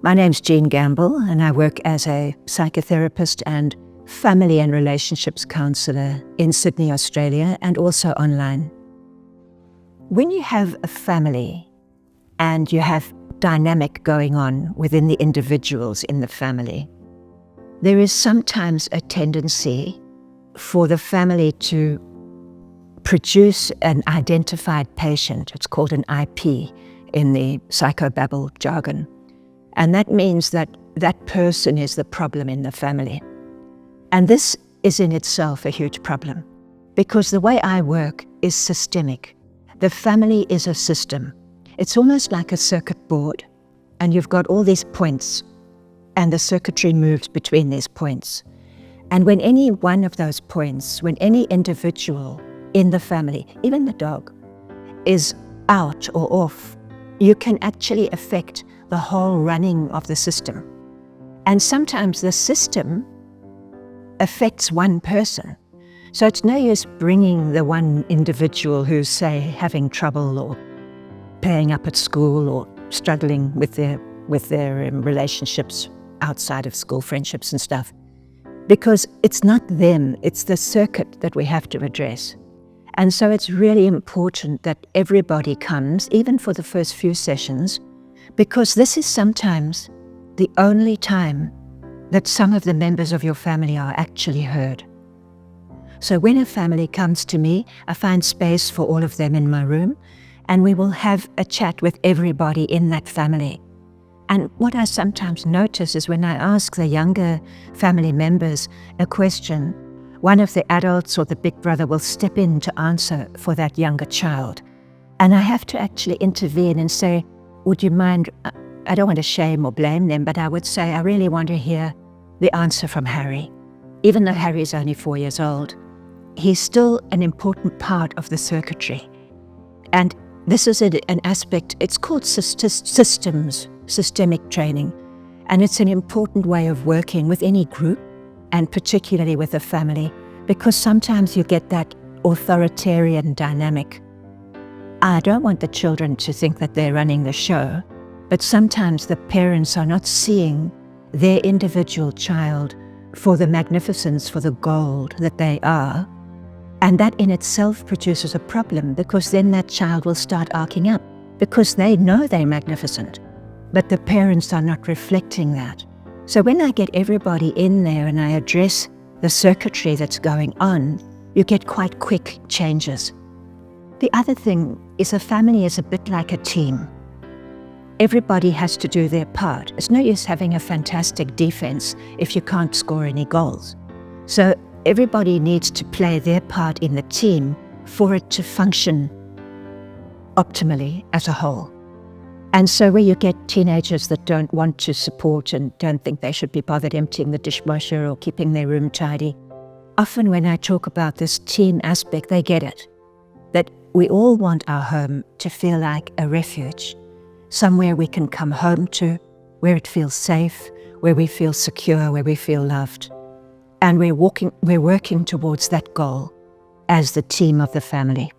My name's Jean Gamble, and I work as a psychotherapist and family and relationships counsellor in Sydney, Australia, and also online. When you have a family and you have dynamic going on within the individuals in the family, there is sometimes a tendency for the family to produce an identified patient. It's called an IP in the psychobabble jargon. And that means that that person is the problem in the family. And this is in itself a huge problem, because the way I work is systemic. The family is a system. It's almost like a circuit board, and you've got all these points, and the circuitry moves between these points. And when any one of those points, when any individual in the family, even the dog, is out or off, you can actually affect the whole running of the system. And sometimes the system affects one person. So it's no use bringing the one individual who's, say, having trouble or playing up at school or struggling with their relationships outside of school, friendships and stuff, because it's not them, it's the circuit that we have to address. And so it's really important that everybody comes, even for the first few sessions, because this is sometimes the only time that some of the members of your family are actually heard. So when a family comes to me, I find space for all of them in my room, and we will have a chat with everybody in that family. And what I sometimes notice is when I ask the younger family members a question, one of the adults or the big brother will step in to answer for that younger child. And I have to actually intervene and say, would you mind, I don't want to shame or blame them, but I would say, I really want to hear the answer from Harry. Even though Harry's only 4 years old, he's still an important part of the circuitry. And this is an aspect, it's called systems, systemic training. And it's an important way of working with any group, and particularly with a family, because sometimes you get that authoritarian dynamic. I don't want the children to think that they're running the show, but sometimes the parents are not seeing their individual child for the magnificence, for the gold that they are. And that in itself produces a problem, because then that child will start arcing up, because they know they're magnificent, but the parents are not reflecting that. So when I get everybody in there and I address the circuitry that's going on, you get quite quick changes. The other thing is a family is a bit like a team. Everybody has to do their part. It's no use having a fantastic defense if you can't score any goals. So everybody needs to play their part in the team for it to function optimally as a whole. And so where you get teenagers that don't want to support and don't think they should be bothered emptying the dishwasher or keeping their room tidy, often when I talk about this team aspect, they get it. That we all want our home to feel like a refuge, somewhere we can come home to, where it feels safe, where we feel secure, where we feel loved. And we're working towards that goal as the team of the family.